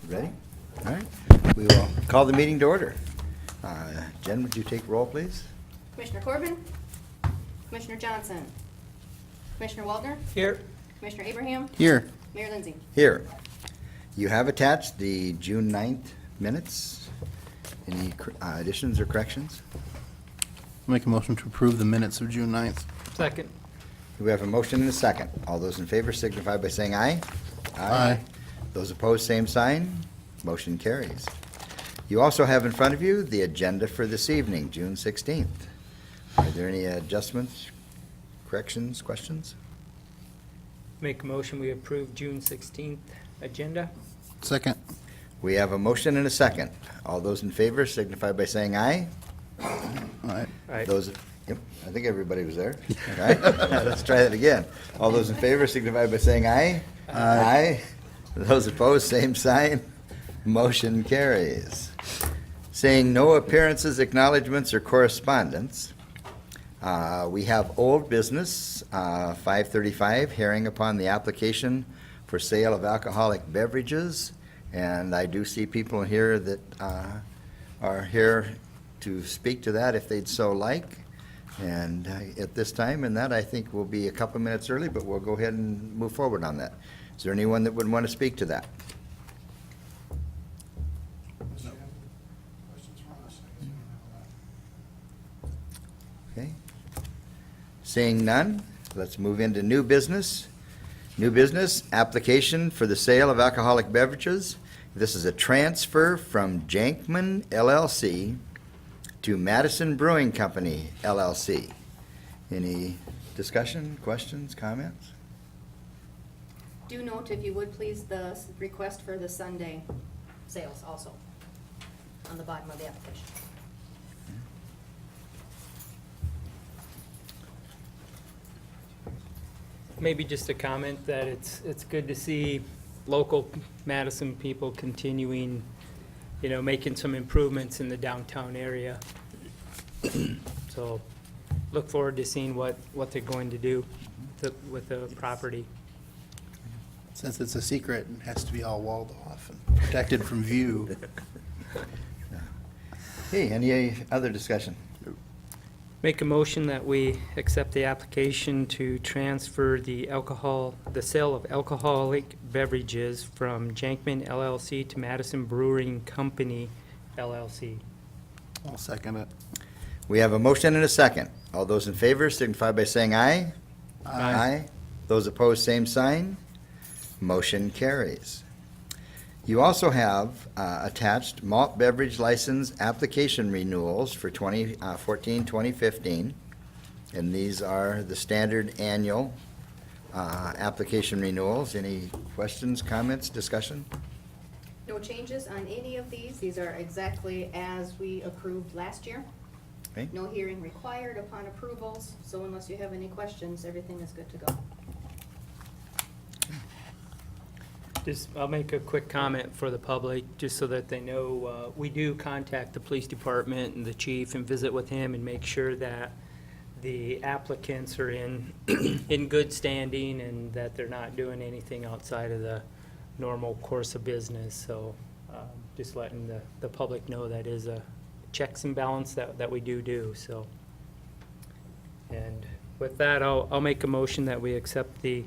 Ready? All right. We will call the meeting to order. Jen, would you take roll, please? Commissioner Corbin, Commissioner Johnson, Commissioner Waldner, Here. Commissioner Abraham, Here. Mayor Lindsay. Here. You have attached the June 9th minutes. Any additions or corrections? Make a motion to approve the minutes of June 9th. Second. We have a motion and a second. All those in favor signify by saying aye. Aye. Those opposed, same sign. Motion carries. You also have in front of you the agenda for this evening, June 16th. Are there any adjustments, corrections, questions? Make a motion, we approve June 16th agenda. Second. We have a motion and a second. All those in favor signify by saying aye. Aye. Aye. Those, yep, I think everybody was there. All right, let's try that again. All those in favor signify by saying aye. Aye. Those opposed, same sign. Motion carries. Saying no appearances, acknowledgements, or correspondence, we have old business, 535, hearing upon the application for sale of alcoholic beverages. And I do see people here that are here to speak to that if they'd so like. And at this time, and that I think will be a couple minutes early, but we'll go ahead and move forward on that. Is there anyone that would want to speak to that? Okay. Seeing none, let's move into new business. New business, application for the sale of alcoholic beverages. This is a transfer from Jankman LLC to Madison Brewing Company LLC. Any discussion, questions, comments? Do note, if you would please, the request for the Sunday sales also on the bottom of the application. Maybe just a comment that it's good to see local Madison people continuing, making some improvements in the downtown area. So look forward to seeing what they're going to do with the property. Since it's a secret, it has to be all walled off and protected from view. Hey, any other discussion? Make a motion that we accept the application to transfer the sale of alcoholic beverages from Jankman LLC to Madison Brewing Company LLC. I'll second it. We have a motion and a second. All those in favor signify by saying aye. Aye. Those opposed, same sign. Motion carries. You also have attached malt beverage license application renewals for 2014-2015. And these are the standard annual application renewals. Any questions, comments, discussion? No changes on any of these. These are exactly as we approved last year. Okay. No hearing required upon approvals, so unless you have any questions, everything is good to go. I'll make a quick comment for the public, just so that they know, we do contact the police department and the chief and visit with him and make sure that the applicants are in good standing and that they're not doing anything outside of the normal course of business. So just letting the public know that is a checks and balance that we do, so. And with that, I'll make a motion that we accept the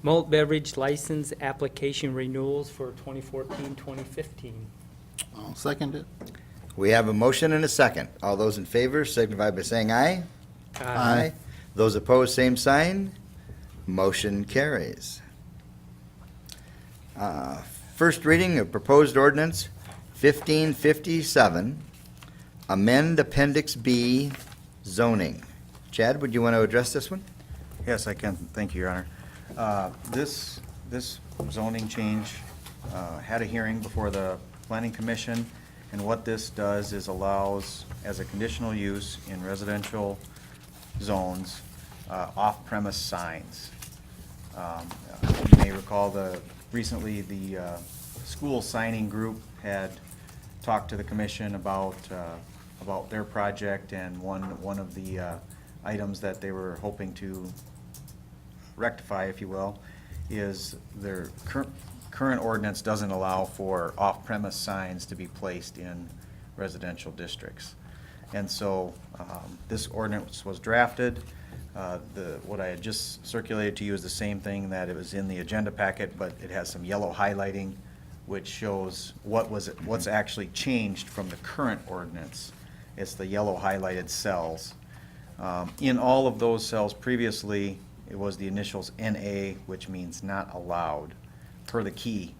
malt beverage license application renewals for 2014-2015. I'll second it. We have a motion and a second. All those in favor signify by saying aye. Aye. Those opposed, same sign. Motion carries. First reading of proposed ordinance 1557, amend Appendix B zoning. Chad, would you want to address this one? Yes, I can. Thank you, Your Honor. This zoning change had a hearing before the Planning Commission, and what this does is allows, as a conditional use in residential zones, off-premise signs. You may recall recently the school signing group had talked to the commission about their project, and one of the items that they were hoping to rectify, if you will, is their current ordinance doesn't allow for off-premise signs to be placed in residential districts. And so this ordinance was drafted. What I had just circulated to you is the same thing that it was in the agenda packet, but it has some yellow highlighting, which shows what's actually changed from the current ordinance. It's the yellow highlighted cells. In all of those cells previously, it was the initials NA, which means not allowed, per the key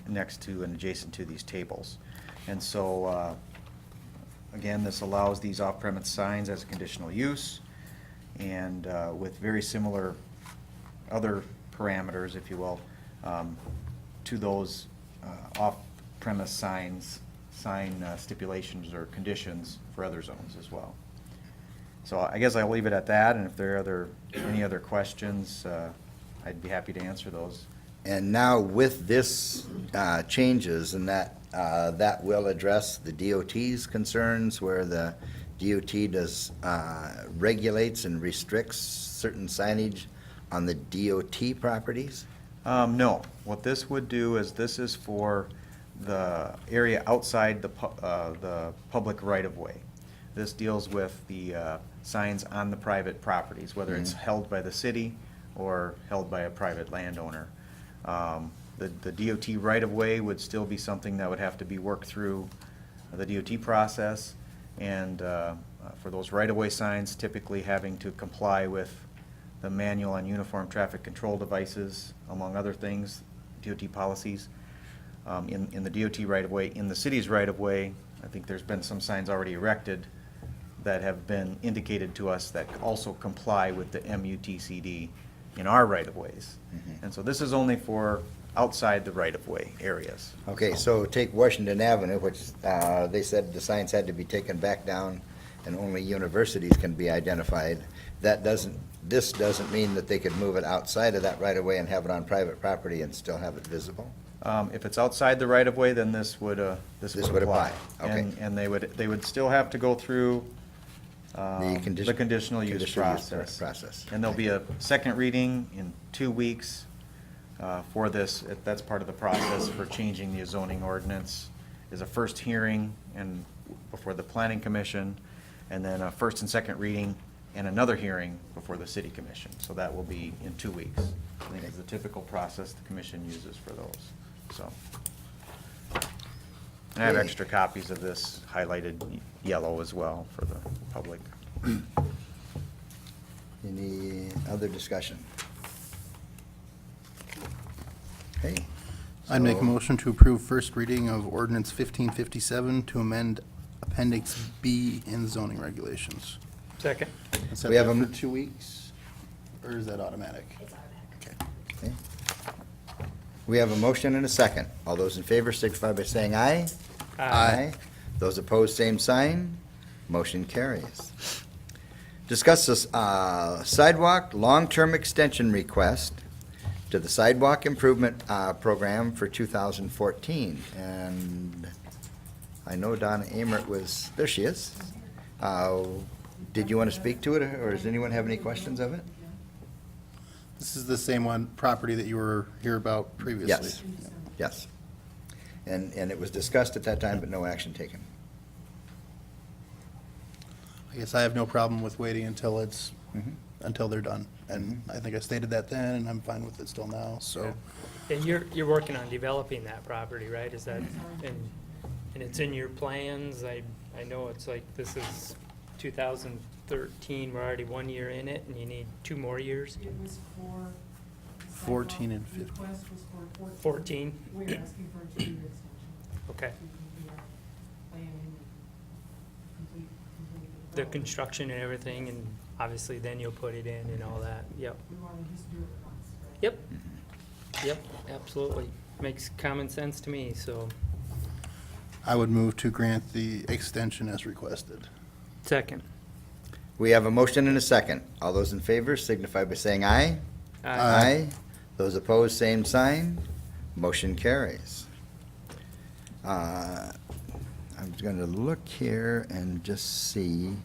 next to and adjacent to these tables. And so, again, this allows these off-premise signs as a conditional use, and with very similar other parameters, if you will, to those off-premise sign stipulations or conditions for other zones as well. So I guess I'll leave it at that, and if there are any other questions, I'd be happy to answer those. And now with this changes, and that will address the DOT's concerns, where the DOT does regulates and restricts certain signage on the DOT properties? No, what this would do is this is for the area outside the public right-of-way. This deals with the signs on the private properties, whether it's held by the city or held by a private landowner. The DOT right-of-way would still be something that would have to be worked through the DOT process, and for those right-of-way signs, typically having to comply with the manual on uniform traffic control devices, among other things, DOT policies. In the DOT right-of-way, in the city's right-of-way, I think there's been some signs already erected that have been indicated to us that also comply with the MUTCD in our right-of-ways. And so this is only for outside the right-of-way areas. Okay, so take Washington Avenue, which they said the signs had to be taken back down and only universities can be identified. This doesn't mean that they could move it outside of that right-of-way and have it on private property and still have it visible? If it's outside the right-of-way, then this would apply. Okay. And they would still have to go through the conditional use conditional use process. process. And there'll be a second reading in 2 weeks for this. That's part of the process for changing the zoning ordinance. Is a first hearing and before the planning commission, and then a first and second reading and another hearing before the city commission. So that will be in 2 weeks. I think is the typical process the commission uses for those, so. And I have Okay. extra copies of this highlighted yellow as well for the public. Any other discussion? Okay. I'd make a so- motion to approve first reading of ordinance 1557 to amend Appendix B in zoning regulations. Second. And set We have that a for 2 weeks, or is that automatic? It's automatic. Okay. Okay. We have a motion and a second. All those in favor signify by saying aye. Aye. Those opposed, same sign. Motion carries. Discuss this sidewalk long-term extension request to the sidewalk improvement program for 2014. And I know Donna Amert was, there she is. Did you want to speak to it, or does anyone have any questions of it? This is the same one, property that you were here about previously. Yes, yes. And it was discussed at that time, but no action taken. I guess I have no problem with waiting until Mhm. until they're done. And I think I stated that then, and I'm fine with it still now, so. And you're working on developing that property, right? Is that, and it's in your plans? I know it's like, this is 2013, we're already 1 year in it, and you need 2 more years? It was for. 14 and 15. Request was for 14? We're asking for a 2-year extension. Okay. To complete our planning and complete The development. construction and everything, and obviously then you'll put it in and all that, yep. We want to just do it once, right? Yep, yep, absolutely. Makes common sense to me, so. I would move to grant the extension as requested. Second. We have a motion and a second. All those in favor signify by saying aye. Aye. Those opposed, same sign. Motion carries. I'm going to look here and just see.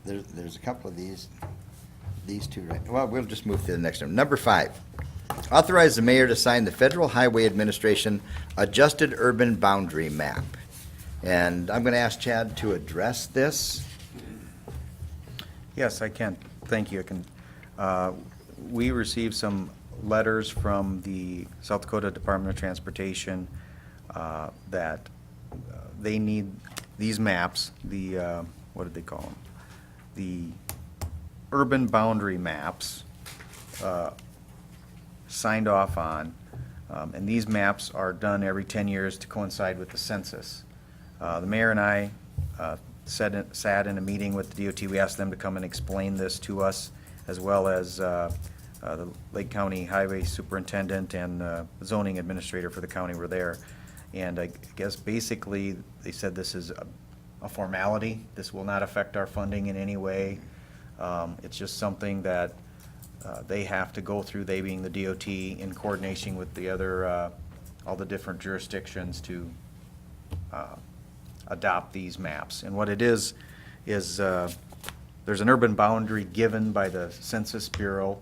there's a couple of these two, right? Well, we'll just move to the next one. Number 5, authorize the mayor to sign the Federal Highway Administration Adjusted Urban Boundary Map. And I'm going to ask Chad to address this. Yes, I can. Thank you. I can. We received some letters from the South Dakota Department of Transportation that they need these maps, the, what did they call them? The urban boundary maps signed off on. And these maps are done every 10 years to coincide with the census. The mayor and I sat in a meeting with the DOT. We asked them to come and explain this to us, as well as the Lake County Highway Superintendent and zoning administrator for the county were there. And I guess basically, they said this is a formality. This will not affect our funding in any way. It's just something that they have to go through, they being the DOT, in coordination with the other, all the different jurisdictions to adopt these maps. And what it is there's an urban boundary given by the Census Bureau,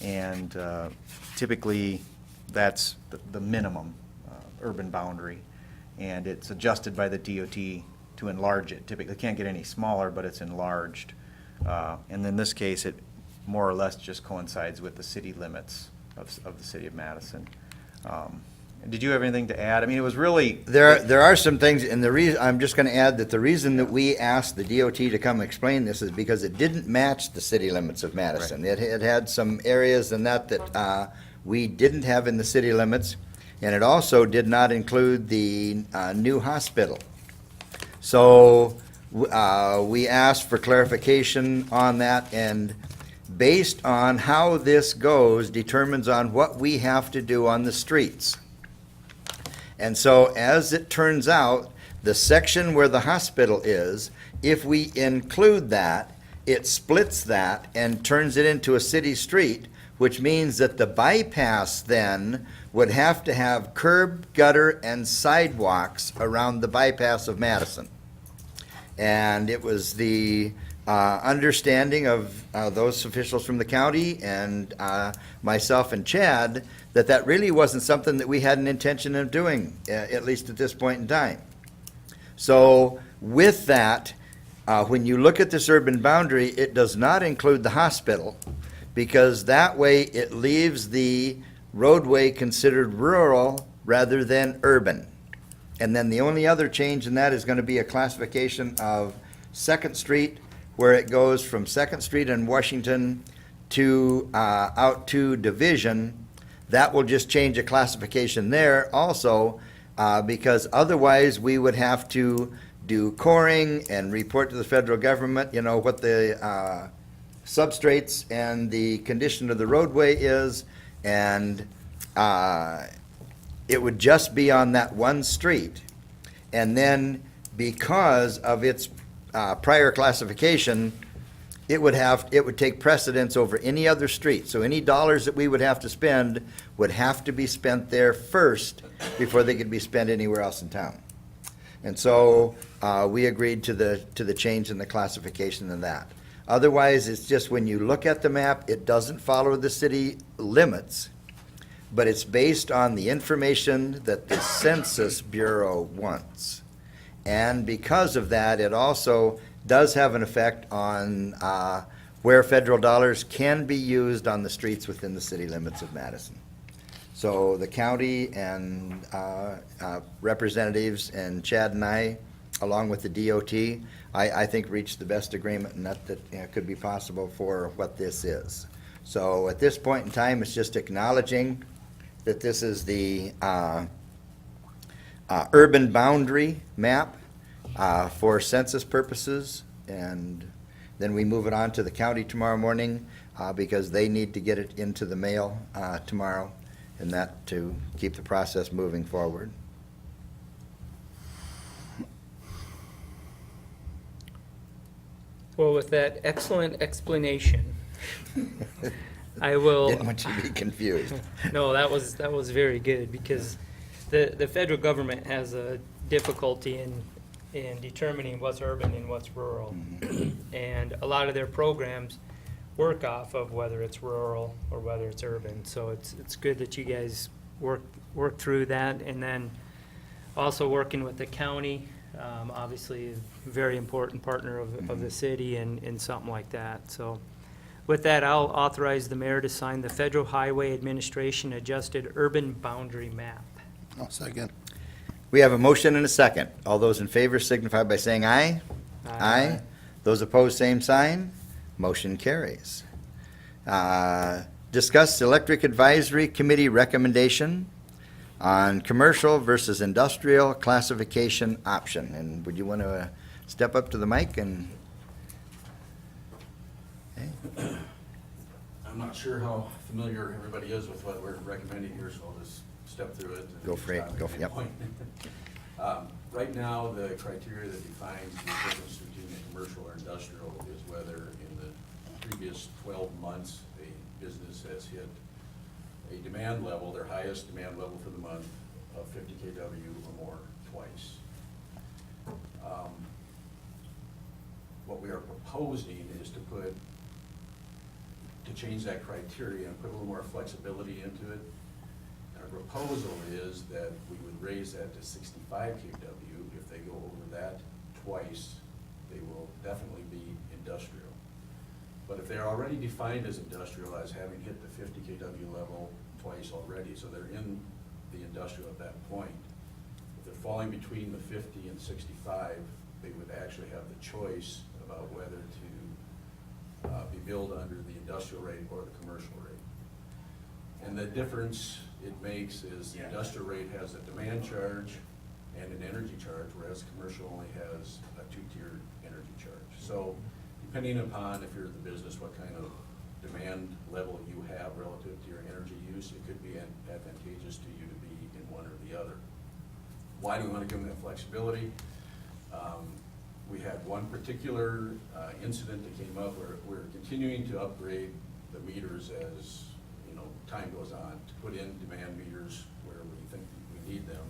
and typically that's the minimum urban boundary, and it's adjusted by the DOT to enlarge it. Typically, it can't get any smaller, but it's enlarged. And in this case, it more or less just coincides with the city limits of the city of Madison. Did you have anything to add? I mean, it was really. There are some things, and the reason, I'm just gonna add that the reason that we asked the DOT to come explain this is because it didn't match the city limits of Madison. It had some areas in that we didn't have in the city limits, and it also did not include the new hospital. So we asked for clarification on that, and based on how this goes determines on what we have to do on the streets. And so, as it turns out, the section where the hospital is, if we include that, it splits that and turns it into a city street, which means that the bypass then would have to have curb, gutter, and sidewalks around the bypass of Madison. And it was the understanding of those officials from the county and myself and Chad that really wasn't something that we had an intention of doing, at least at this point in time. So with that, when you look at this urban boundary, it does not include the hospital, because that way it leaves the roadway considered rural rather than urban. And then the only other change in that is going to be a classification of Second Street, where it goes from Second Street and Washington to out to Division. That will just change a classification there also, because otherwise we would have to do coring and report to the federal government, you know, what the substrates and the condition of the roadway is, and it would just be on that one street. And then because of its prior classification, it would take precedence over any other street. So any dollars that we would have to spend would have to be spent there first before they could be spent anywhere else in town. And so we agreed to the change in the classification of that. Otherwise, it's just when you look at the map, it doesn't follow the city limits, but it's based on the information that the Census Bureau wants. And because of that, it also does have an effect on where federal dollars can be used on the streets within the city limits of Madison. So the county and representatives and Chad and I, along with the DOT, I think reached the best agreement, and that could be possible for what this is. So at this point in time, it's just acknowledging that this is the urban boundary map for census purposes, and then we move it on to the county tomorrow morning because they need to get it into the mail tomorrow, and that to keep the process moving forward. Well, with that excellent explanation, I will. Didn't want you to be confused. No, that was very good, because the federal government has a difficulty in determining what's urban and what's rural. And a lot of their programs work off of whether it's rural or whether it's urban. So it's good that you guys work through that. And then also working with the county, obviously a very important partner of the city in something like that. So with that, I'll authorize the mayor to sign the Federal Highway Administration Adjusted Urban Boundary Map. I'll second. We have a motion and a second. All those in favor signify by saying aye. Aye. Those opposed, same sign. Motion carries. Discuss Electric Advisory Committee recommendation on commercial versus industrial classification option. And would you want to step up to the mic and? Okay. I'm not sure how familiar everybody is with what we're recommending here, so I'll just step through it. and Go for it. stop Go at for- any yep. point. Right now, the criteria that defines the difference between a commercial or industrial is whether in the previous 12 months, a business has hit a demand level, their highest demand level for the month of 50 kW or more twice. What we are proposing is to change that criteria and put a little more flexibility into it. And our proposal is that we would raise that to 65 kW. If they go over that twice, they will definitely be industrial. But if they're already defined as industrial, as having hit the 50 kW level twice already, so they're in the industrial at that point, if they're falling between the 50 and 65, they would actually have the choice about whether to be billed under the industrial rate or the commercial rate. And the difference it makes is the industrial rate has a demand charge and an energy charge, whereas commercial only has a two-tiered energy charge. So depending upon if you're in the business, what kind of demand level you have relative to your energy use, it could be advantageous to you to be in one or the other. Why do we want to give them that flexibility? We had one particular incident that came up where we're continuing to upgrade the meters as time goes on, to put in demand meters where we think we need them.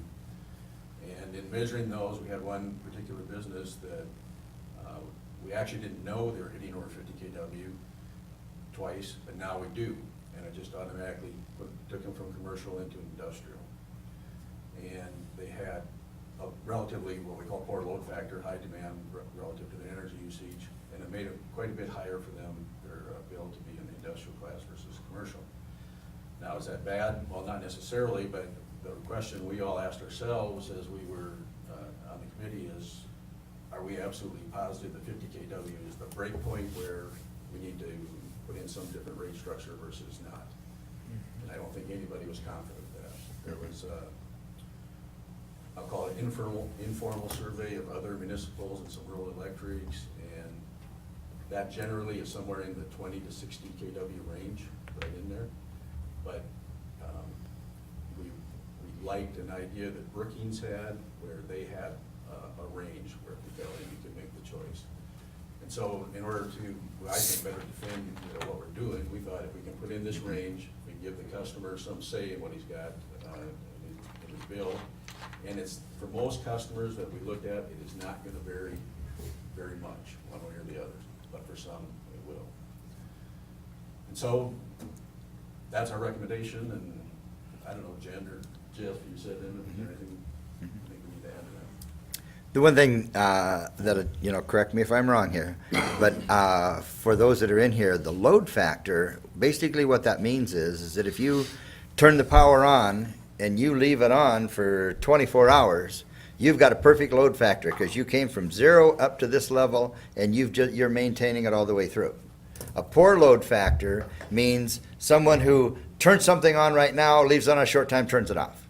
And in measuring those, we had one particular business that we actually didn't know they were hitting over 50 kW twice, but now we do. And it just automatically took them from commercial into industrial. And they had a relatively, what we call poor load factor, high demand relative to their energy usage, and it made it quite a bit higher for them, their bill to be in the industrial class versus commercial. Now, is that bad? Well, not necessarily, but the question we all asked ourselves as we were on the committee is, are we absolutely positive that 50 kW is the break point where we need to put in some different rate structure versus not? And I don't think anybody was confident of that. There was I'll call it informal survey of other municipals and some rural electrics, and that generally is somewhere in the 20 to 60 kW range, right in there. But we liked an idea that Brookings had, where they had a range where if we felt you could make the choice. And so in order to, I think, better defend what we're doing, we thought if we can put in this range, we can give the customer some say in what he's got in his bill. And it's, for most customers that we looked at, it is not gonna vary very much, one way or the other, but for some, it will. And so, that's our recommendation, and I don't know, Jen or Jeff, you said anything you think we need to add to that? The one thing that, correct me if I'm wrong here, but for those that are in here, the load factor, basically what that means is that if you turn the power on and you leave it on for 24 hours, you've got a perfect load factor because you came from 0 up to this level and you're maintaining it all the way through. A poor load factor means someone who turns something on right now, leaves it on a short time, turns it off.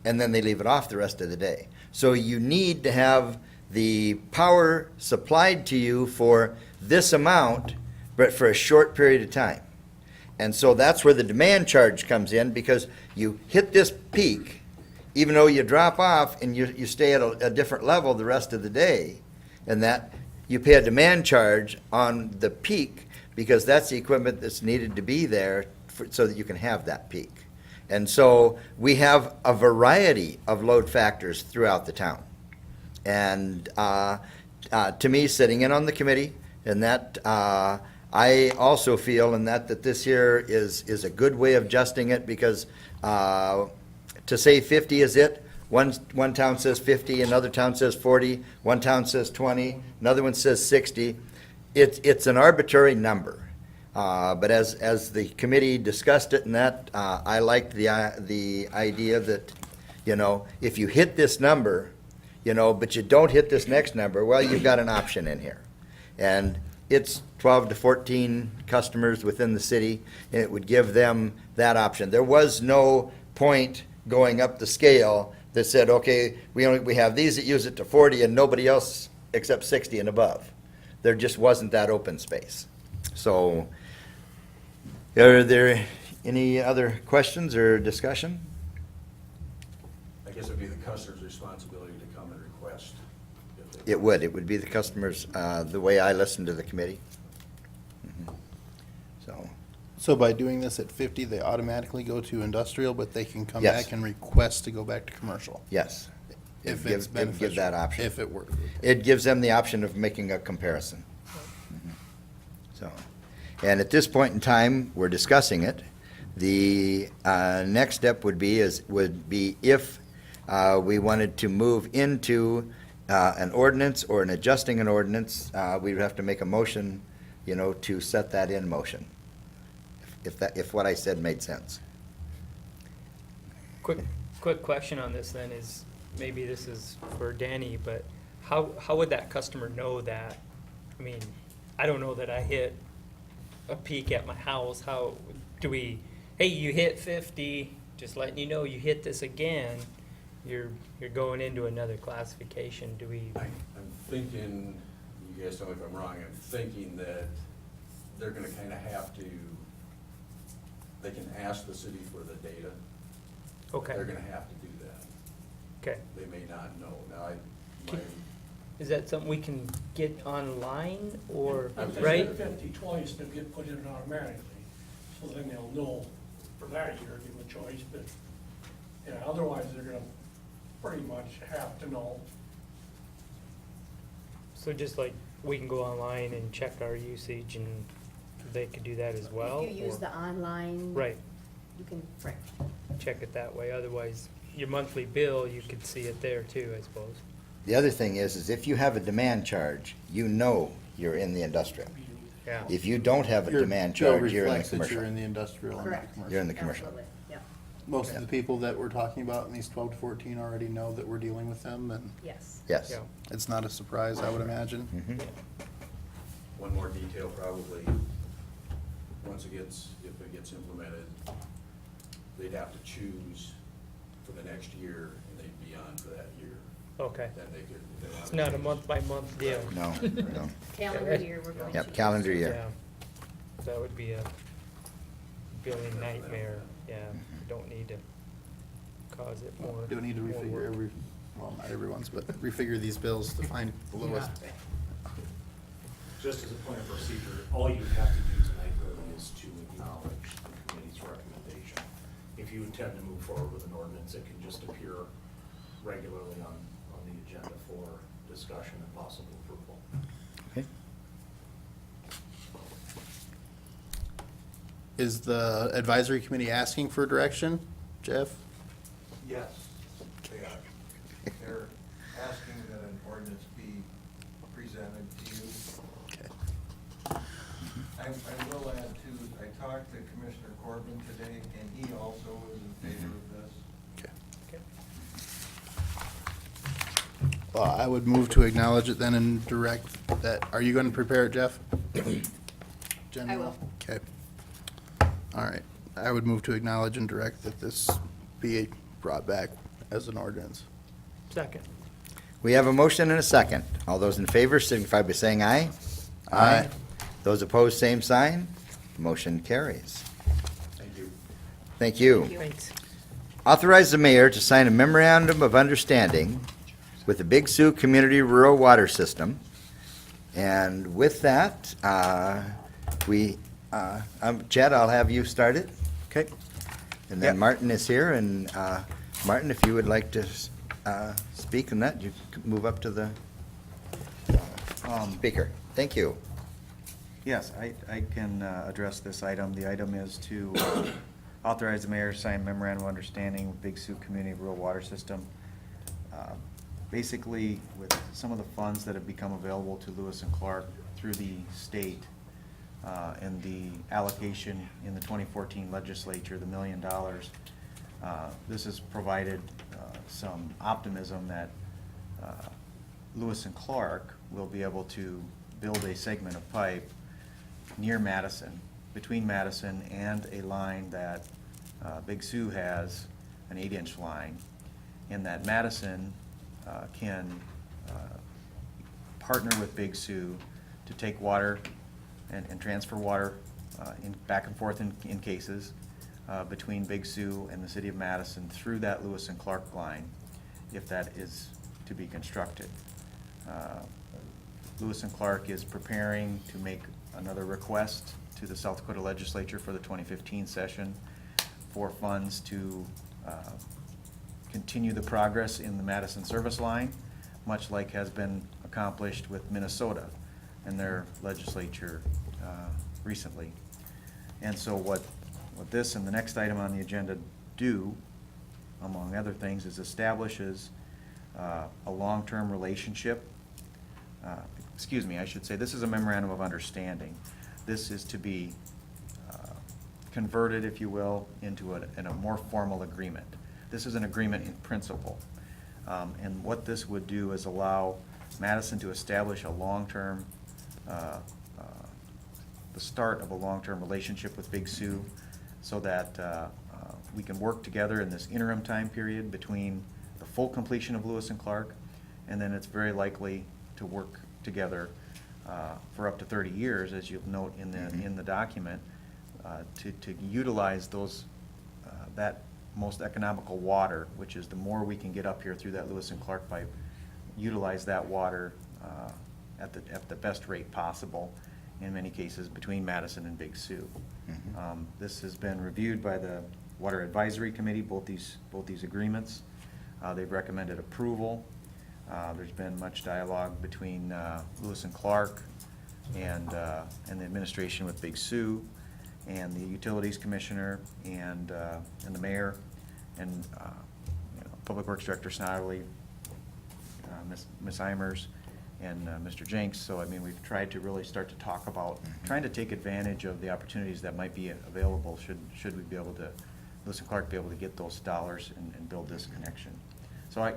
And then they leave it off the rest of the day. So you need to have the power supplied to you for this amount, but for a short period of time. And so that's where the demand charge comes in, because you hit this peak, even though you drop off and you stay at a different level the rest of the day, and that you pay a demand charge on the peak because that's the equipment that's needed to be there so that you can have that peak. And so we have a variety of load factors throughout the town. And to me, sitting in on the committee, and that I also feel in that this here is a good way of adjusting it, because to say 50 is it, one town says 50, another town says 40, one town says 20, another one says 60. It's an arbitrary number. But as the committee discussed it, and that, I liked the idea that, if you hit this number, but you don't hit this next number, well, you've got an option in here. And it's 12 to 14 customers within the city, and it would give them that option. There was no point going up the scale that said, okay, we have these that use it to 40 and nobody else except 60 and above. There just wasn't that open space. So, are there any other questions or discussion? I guess it'd be the customer's responsibility to come and request. if they- It would be the customers, the way I listened to the committee. Mhm. So, So by doing this at 50, they automatically go to industrial, but they can come Yes. back and request to go back to commercial? yes. If It it's give beneficial? that option. If it were. It gives them the option of making a comparison. Mhm. So, and at this point in time, we're discussing it. The next step would be if we wanted to move into an ordinance or adjusting an ordinance, we would have to make a motion, to set that in motion. If what I said made sense. Quick question on this then is, maybe this is for Danny, but how would that customer know that? I mean, I don't know that I hit a peak at my house. How do we, hey, you hit 50, just letting you know you hit this again, you're going into another classification. Do we? I'm thinking, you guys tell me if I'm wrong, I'm thinking that they're gonna kinda have to, they can ask the city for the data. but Okay. They're gonna have to do that. Okay. They may not know. Now, Is that something we can get online or, If they right? hit 50 twice, they'll get put in automatically, so then they'll know for that year, give them a choice, but, yeah, otherwise, they're gonna pretty much have to know. So just like, we can go online and check our usage and they could do that as well? If you use or- the online. Right, You can, right. check it that way. Otherwise, your monthly bill, you could see it there too, I suppose. The other thing is if you have a demand charge, you're in the industrial. Yeah. If you don't have a Your demand bill charge, you're in the reflects that commercial. You're in the industrial and not Correct. commercial. You're in the commercial. Absolutely, yeah, Most of the people that we're talking about in these 12 to 14 already know that we're dealing with them, and yes. Yes. Yeah. it's not a surprise, I would imagine. Mhm. one more detail probably, if it gets implemented, they'd have to choose for the next year, and they'd be on for that year. Okay. Then they could. if they wanted It's to not a change. month-by-month deal. No, no. Calendar year, we're going to. Yep, calendar year. Yeah. That would be a billing nightmare. Yeah, we don't need to cause it more. Do we need to more refigure work. well, not everyone's, but refigure these bills to find the lowest? Just as a point of procedure, all you have to do tonight really is to acknowledge the committee's recommendation. If you intend to move forward with an ordinance, it can just appear regularly on the agenda for discussion and possible approval. Okay. Is the advisory committee asking for direction, Jeff? Yes, they are. They're asking that an ordinance be presented to you. Okay. I will add too, I talked to Commissioner Corbin today, and he also is in favor of this. Okay. Okay. Well, I would move to acknowledge it then and direct that, are you going to prepare it, Jeff? I will. Okay. All right. I would move to acknowledge and direct that this be brought back as an ordinance. Second. We have a motion and a second. All those in favor signify by saying aye. Aye. Those opposed, same sign. Motion carries. Thank you. Thank you. Thank you. Thanks. Authorize the mayor to sign a memorandum of understanding with the Big Sioux Community Rural Water System. And with that, Chad, I'll have you start it. Okay. And then Yep. Martin is here, and Martin, if you would like to speak on that, you can move up to the speaker. Thank you. Yes, I can address this item. The item is to authorize the mayor to sign memorandum of understanding with Big Sioux Community Rural Water System. Basically, with some of the funds that have become available to Lewis and Clark through the state and the allocation in the 2014 legislature, the $1 million, this has provided some optimism that Lewis and Clark will be able to build a segment of pipe near Madison, between Madison and a line that Big Sioux has, an 8-inch line, and that Madison can partner with Big Sioux to take water and transfer water back and forth in cases between Big Sioux and the city of Madison through that Lewis and Clark line, if that is to be constructed. Lewis and Clark is preparing to make another request to the South Dakota legislature for the 2015 session for funds to continue the progress in the Madison service line, much like has been accomplished with Minnesota and their legislature recently. And so what this and the next item on the agenda do, among other things, is establishes a long-term relationship. Excuse me, I should say, this is a memorandum of understanding. This is to be converted, if you will, into a more formal agreement. This is an agreement in principle. And what this would do is allow Madison to establish a long-term, the start of a long-term relationship with Big Sioux, so that we can work together in this interim time period between the full completion of Lewis and Clark, and then it's very likely to work together for up to 30 years, as you'll note in the document, to utilize those that most economical water, which is the more we can get up here through that Lewis and Clark pipe, utilize that water at the best rate possible, in many cases between Madison and Big Sioux. This has been reviewed by the Water Advisory Committee, both these agreements. They've recommended approval. There's been much dialogue between Lewis and Clark and the administration with Big Sioux, and the Utilities Commissioner, and the Mayor, and Public Works Director Snodley, Ms. Eimers, and Mr. Jenks. So, I mean, we've tried to really start to talk about trying to take advantage of the opportunities that might be available should we be able to, Lewis and Clark be able to get those dollars and build this connection. So I,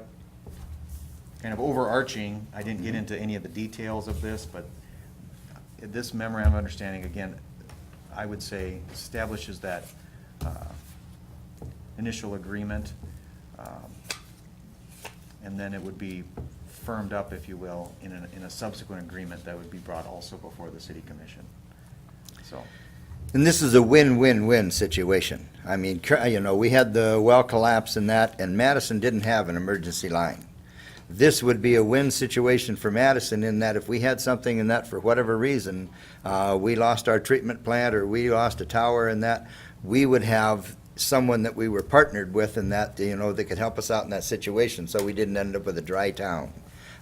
kind of overarching, I didn't get into any of the details of this, but this memorandum of understanding, again, I would say establishes that initial agreement, and then it would be firmed up, if you will, in a subsequent agreement that would be brought also before the City Commission. So. And this is a win-win-win situation. I mean, we had the well collapse in that, and Madison didn't have an emergency line. This would be a win situation for Madison in that if we had something in that for whatever reason, we lost our treatment plant or we lost a tower in that, we would have someone that we were partnered with in that, that could help us out in that situation, so we didn't end up with a dry town.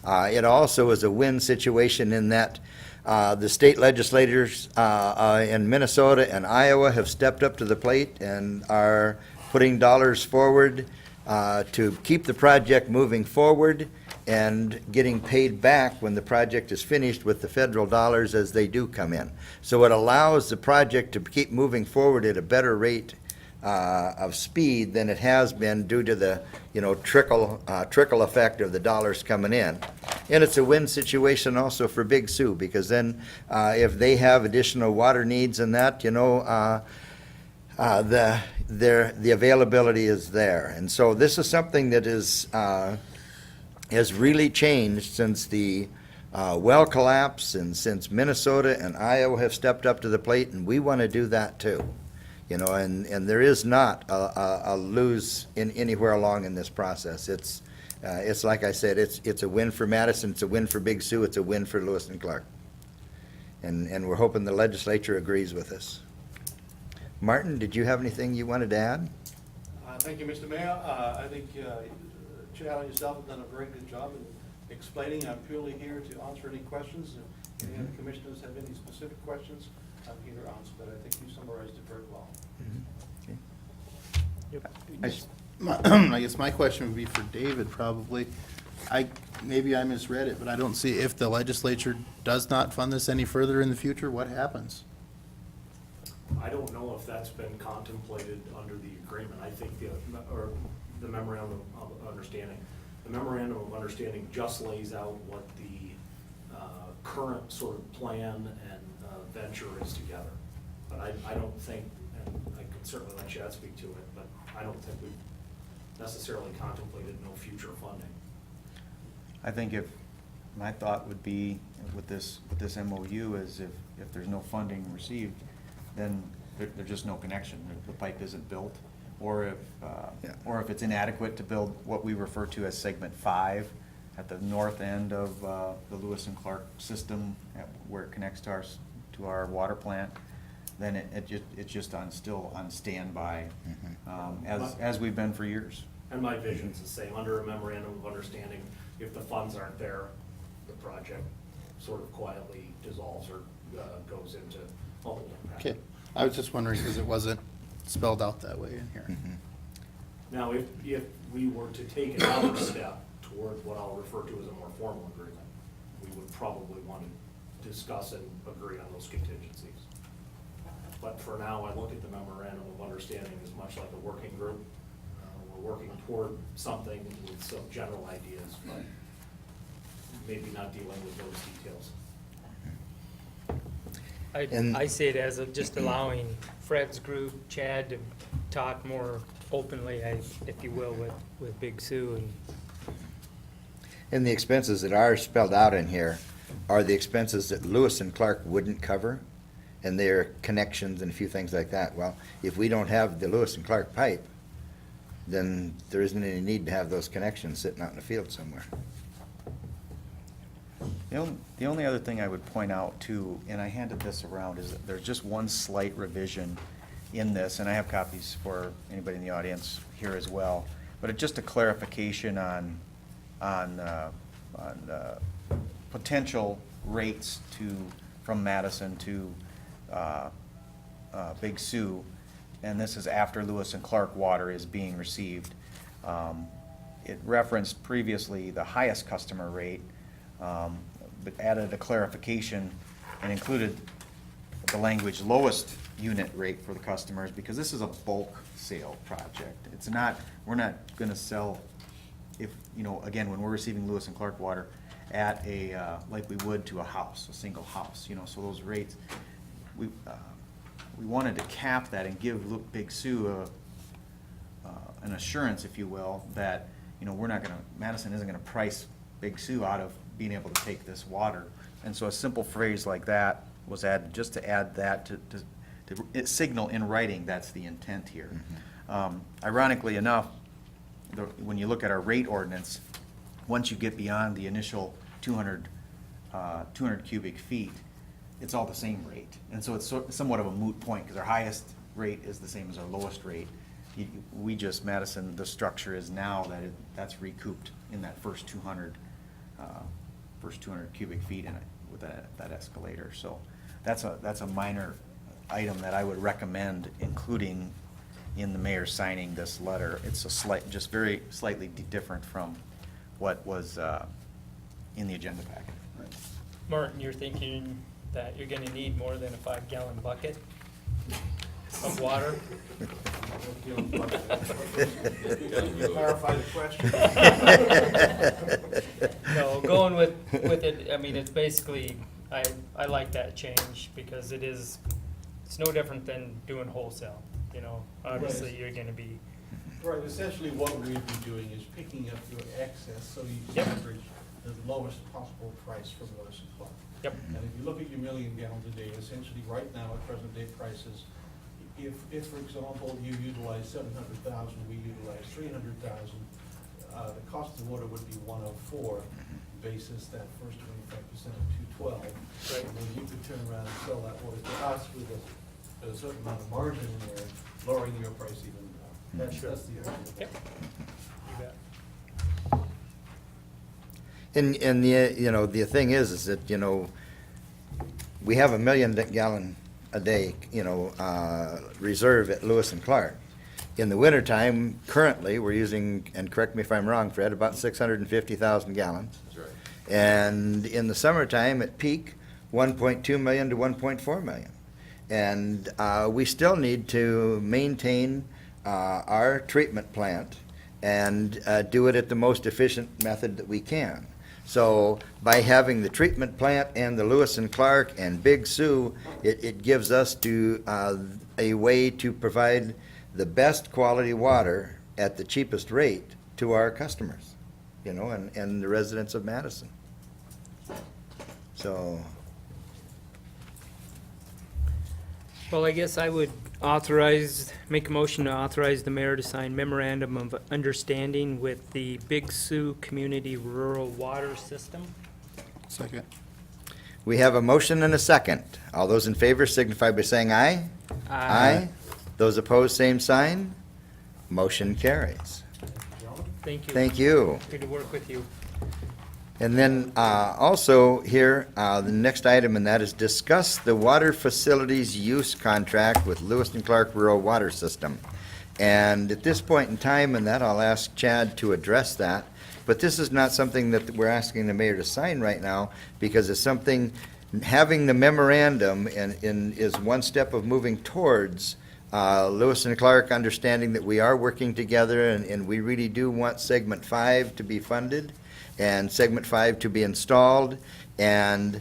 It also is a win situation in that the state legislators in Minnesota and Iowa have stepped up to the plate and are putting dollars forward to keep the project moving forward and getting paid back when the project is finished with the federal dollars as they do come in. So it allows the project to keep moving forward at a better rate of speed than it has been due to the trickle effect of the dollars coming in. And it's a win situation also for Big Sioux, because then if they have additional water needs and that, the availability is there. And so this is something that has really changed since the well collapse and since Minnesota and Iowa have stepped up to the plate, and we want to do that too. And there is not a lose in anywhere along in this process. It's like I said, it's a win for Madison, it's a win for Big Sioux, it's a win for Lewis and Clark. And we're hoping the legislature agrees with us. Martin, did you have anything you wanted to add? Thank you, Mr. Mayor. I think Chad and yourself have done a very good job in explaining. I'm purely here to answer any questions. If any of the commissioners have any specific questions, I'm here to answer, but I think you summarized it very well. Okay. Yep. I guess my question would be for David, probably. Maybe I misread it, but I don't see, if the legislature does not fund this any further in the future, what happens? I don't know if that's been contemplated under the agreement. I think the memorandum of understanding. The memorandum of understanding just lays out what the current sort of plan and venture is together. But I don't think, and I could certainly let Chad speak to it, but I don't think we've necessarily contemplated no future funding. I think my thought would be with this MOU is if there's no funding received, then there's just no connection. The pipe isn't built, or if it's inadequate to build what we refer to as segment 5 at the north end of the Lewis and Clark system, where it connects to our water plant, then it's just still on standby, as we've been for years. And my vision's the same. Under a memorandum of understanding, if the funds aren't there, the project sort of quietly dissolves or goes into a hold. Okay, I was just wondering, because it wasn't spelled out that way in here. Now, if we were to take another step toward what I'll refer to as a more formal agreement, we would probably want to discuss and agree on those contingencies. But for now, I look at the memorandum of understanding as much like a working group. We're working toward something with some general ideas, but maybe not dealing with those details. I see it as just allowing Fred's group, Chad, to talk more openly, if you will, with Big Sue. And the expenses that are spelled out in here are the expenses that Lewis and Clark wouldn't cover, and their connections and a few things like that. Well, if we don't have the Lewis and Clark pipe, then there isn't any need to have those connections sitting out in the field somewhere. The only other thing I would point out too, and I handed this around, is that there's just one slight revision in this, and I have copies for anybody in the audience here as well. But it's just a clarification on potential rates from Madison to Big Sioux, and this is after Lewis and Clark water is being received. It referenced previously the highest customer rate, but added a clarification and included the language lowest unit rate for the customers, because this is a bulk sale project. It's not, we're not gonna sell, again, when we're receiving Lewis and Clark water at like we would to a single house, so those rates, we wanted to cap that and give Big Sioux an assurance, if you will, that, Madison isn't gonna price Big Sioux out of being able to take this water. And so a simple phrase like that was added, just to add that to signal in writing that's the intent here. Ironically enough, when you look at our rate ordinance, once you get beyond the initial 200 cubic feet, it's all the same rate. And so it's somewhat of a moot point, because our highest rate is the same as our lowest rate. Madison, the structure is now that's recouped in that first 200 cubic feet in it with that escalator. So that's a minor item that I would recommend including in the mayor signing this letter. It's just very slightly different from what was in the agenda packet. Martin, you're thinking that you're gonna need more than a 5-gallon bucket of water? Clarify the question. No, going with it, I mean, it's basically, I like that change, because it's no different than doing wholesale, obviously Right. you're gonna be, Right, essentially what we'd be doing is picking up your excess, so you Yep. average the lowest possible price from Lewis and Clark. yep, And if you look at your million gallons a day, essentially right now at present day prices, if for example, you utilize 700,000, we utilize 300,000, the cost of water would be 104, basis that first 25% of 212. Right. And then you could turn around and sell that water to us with a certain amount of margin in there, lowering your price even more. That's the idea. yep. You bet. And the thing is that, we have 1 million gallon a day, reserve at Lewis and Clark. In the wintertime, currently, we're using, and correct me if I'm wrong, Fred, about 650,000 gallons. That's right. And in the summertime, at peak, 1.2 million to 1.4 million. And we still need to maintain our treatment plant and do it at the most efficient method that we can. So by having the treatment plant and the Lewis and Clark and Big Sioux, it gives us a way to provide the best quality water at the cheapest rate to our customers, and the residents of Madison. So, Well, I guess I would make a motion to authorize the mayor to sign memorandum of understanding with the Big Sioux Community Rural Water System. Second. we have a motion and a second. All those in favor signify by saying aye. Those opposed, same sign. Motion carries. Thank you. Thank you. Good to work with you. And then also here, the next item, and that is discuss the water facilities use contract with Lewis and Clark Rural Water System. And at this point in time, and that I'll ask Chad to address that, but this is not something that we're asking the mayor to sign right now, because it's something, having the memorandum is one step of moving towards Lewis and Clark understanding that we are working together, and we really do want Segment 5 to be funded and Segment 5 to be installed. And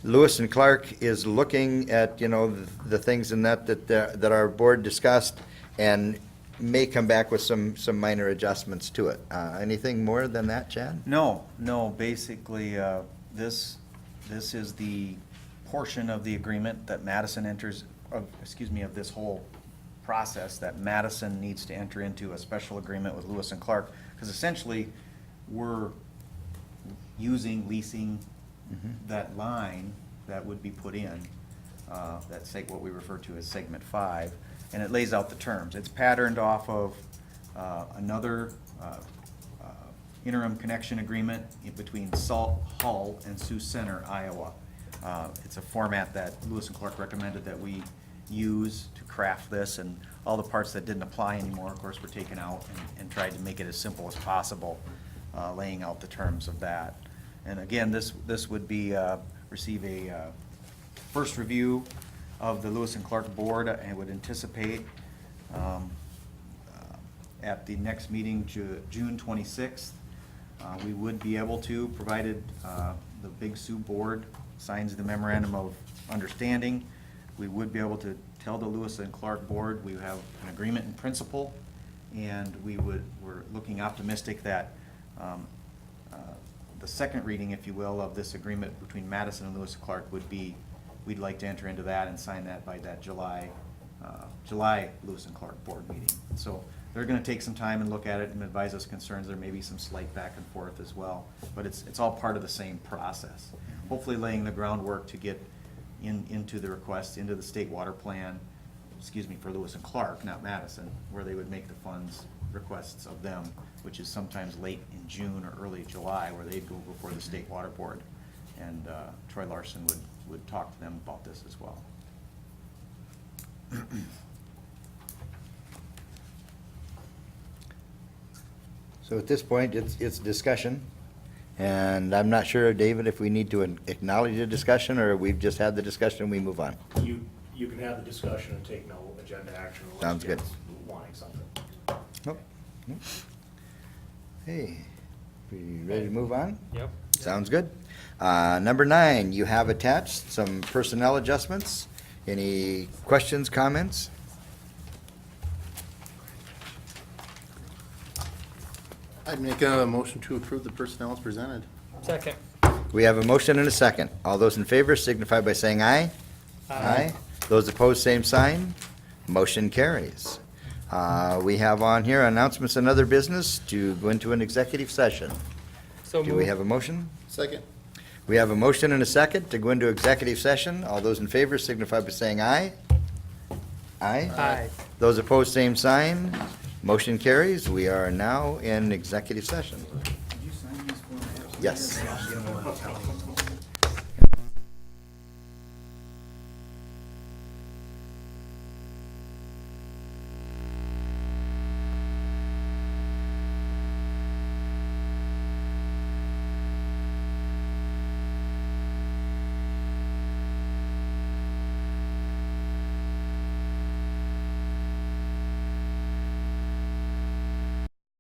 Lewis and Clark is looking at, the things in that our board discussed, and may come back with some minor adjustments to it. Anything more than that, Chad? No, basically, this is the portion of the agreement that Madison enters, of this whole process, that Madison needs to enter into a special agreement with Lewis and Clark, because essentially, we're leasing that line that would be put in, that's what we refer to as Segment 5, and it lays out the terms. It's patterned off of another interim connection agreement between Salt Hull and Sioux Center, Iowa. It's a format that Lewis and Clark recommended that we use to craft this, and all the parts that didn't apply anymore, of course, were taken out and tried to make it as simple as possible, laying out the terms of that. And again, this would be, receive a first review of the Lewis and Clark board, and would anticipate at the next meeting, June 26th, we would be able to, provided the Big Sioux board signs the memorandum of understanding, we would be able to tell the Lewis and Clark board we have an agreement in principle, and we're looking optimistic that the second reading, if you will, of this agreement between Madison and Lewis and Clark would be, we'd like to enter into that and sign that by that July Lewis and Clark board meeting. So they're gonna take some time and look at it and advise us concerns. There may be some slight back and forth as well, but it's all part of the same process. Hopefully laying the groundwork to get into the request, into the state water plan, for Lewis and Clark, not Madison, where they would make the funds requests of them, which is sometimes late in June or early July, where they'd go before the state water board. And Troy Larson would talk to them about this as well. So at this point, it's discussion, and I'm not sure, David, if we need to acknowledge the discussion, or we've just had the discussion and we move on. You can have the discussion and take no agenda action unless Sounds good. Jim's wanting something. Nope. Hey, we ready to move on? Yep. Sounds good. Number 9, you have attached some personnel adjustments. Any questions, comments? I'd make a motion to approve the personnel as presented. Second. We have a motion and a second. All those in favor signify by saying aye. Those opposed, same sign. Motion carries. We have on here announcements and other business to go into an executive session. So Do we have a motion? Second. We have a motion and a second to go into executive session. All those in favor signify by saying aye. Aye. Aye. Those opposed, same sign. Motion carries. We are now in executive session. Did you sign these forms? Yes.